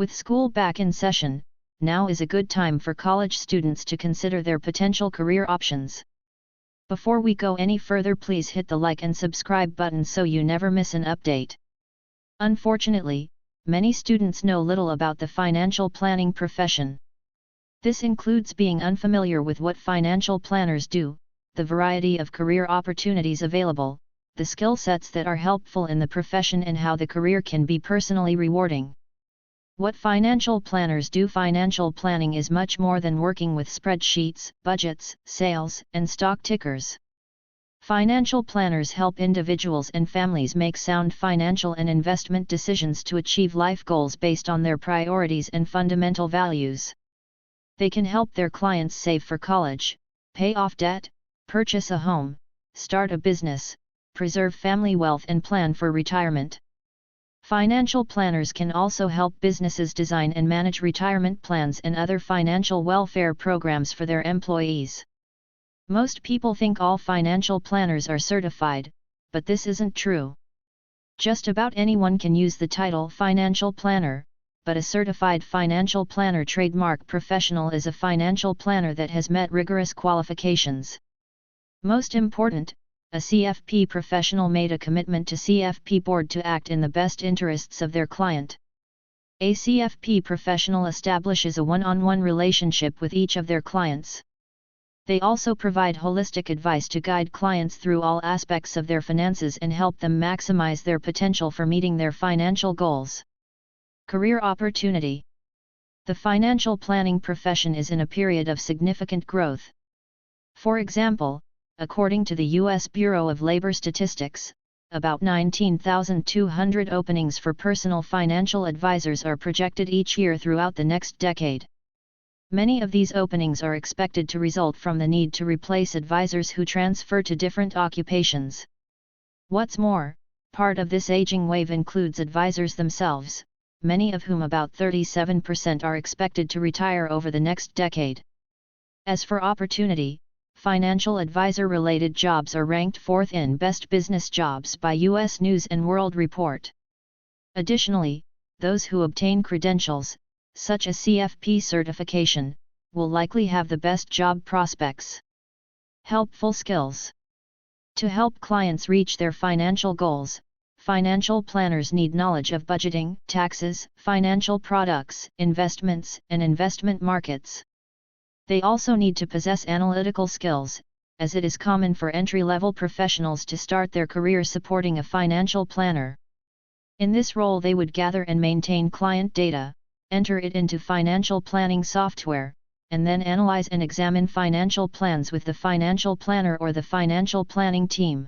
With school back in session, now is a good time for college students to consider their potential career options. Before we go any further, please hit the like and subscribe button so you never miss an update. Unfortunately, many students know little about the financial planning profession. This includes being unfamiliar with what financial planners do, the variety of career opportunities available, the skill sets that are helpful in the profession, and how the career can be personally rewarding. What financial planners do. Financial planning is much more than working with spreadsheets, budgets, sales, and stock tickers. Financial planners help individuals and families make sound financial and investment decisions to achieve life goals based on their priorities and fundamental values. They can help their clients save for college, pay off debt, purchase a home, start a business, preserve family wealth, and plan for retirement. Financial planners can also help businesses design and manage retirement plans and other financial welfare programs for their employees. Most people think all financial planners are certified, but this isn't true. Just about anyone can use the title financial planner, but a certified financial planner trademark professional is a financial planner that has met rigorous qualifications. Most important, a CFP professional made a commitment to CFP board to act in the best interests of their client. A CFP professional establishes a one-on-one relationship with each of their clients. They also provide holistic advice to guide clients through all aspects of their finances and help them maximize their potential for meeting their financial goals. Career opportunity. The financial planning profession is in a period of significant growth. For example, according to the U.S. Bureau of Labor Statistics, about 19,200 openings for personal financial advisors are projected each year throughout the next decade. Many of these openings are expected to result from the need to replace advisors who transfer to different occupations. What's more, part of this aging wave includes advisors themselves, many of whom, about 37%, are expected to retire over the next decade. As for opportunity, financial advisor-related jobs are ranked fourth in Best Business Jobs by U.S. News & World Report. Additionally, those who obtain credentials, such as CFP certification, will likely have the best job prospects. Helpful skills. To help clients reach their financial goals, financial planners need knowledge of budgeting, taxes, financial products, investments, and investment markets. They also need to possess analytical skills, as it is common for entry-level professionals to start their career supporting a financial planner. In this role, they would gather and maintain client data, enter it into financial planning software, and then analyze and examine financial plans with the financial planner or the financial planning team.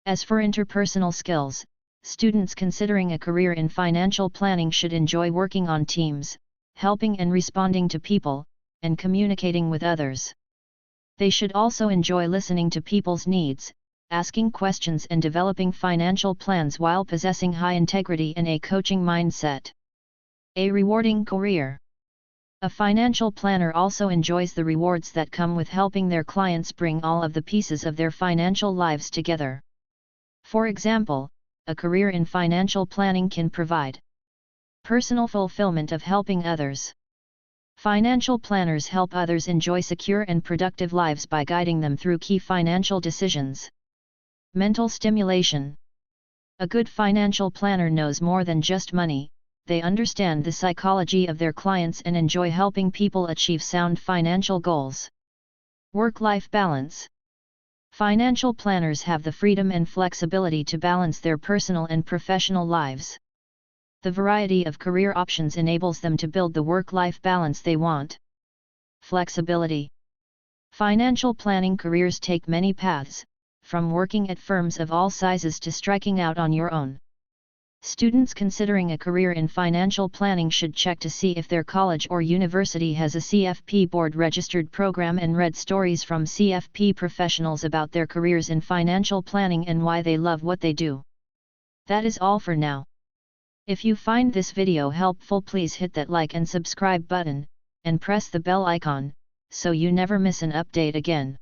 As for interpersonal skills, students considering a career in financial planning should enjoy working on teams, helping and responding to people, and communicating with others. They should also enjoy listening to people's needs, asking questions, and developing financial plans while possessing high integrity and a coaching mindset. A rewarding career. A financial planner also enjoys the rewards that come with helping their clients bring all of the pieces of their financial lives together. For example, a career in financial planning can provide personal fulfillment of helping others. Financial planners help others enjoy secure and productive lives by guiding them through key financial decisions. Mental stimulation. A good financial planner knows more than just money. They understand the psychology of their clients and enjoy helping people achieve sound financial goals. Work-life balance. Financial planners have the freedom and flexibility to balance their personal and professional lives. The variety of career options enables them to build the work-life balance they want. Flexibility. Financial planning careers take many paths, from working at firms of all sizes to striking out on your own. Students considering a career in financial planning should check to see if their college or university has a CFP board-registered program and read stories from CFP professionals about their careers in financial planning and why they love what they do. That is all for now. If you find this video helpful, please hit that like and subscribe button, and press the bell icon, so you never miss an update again.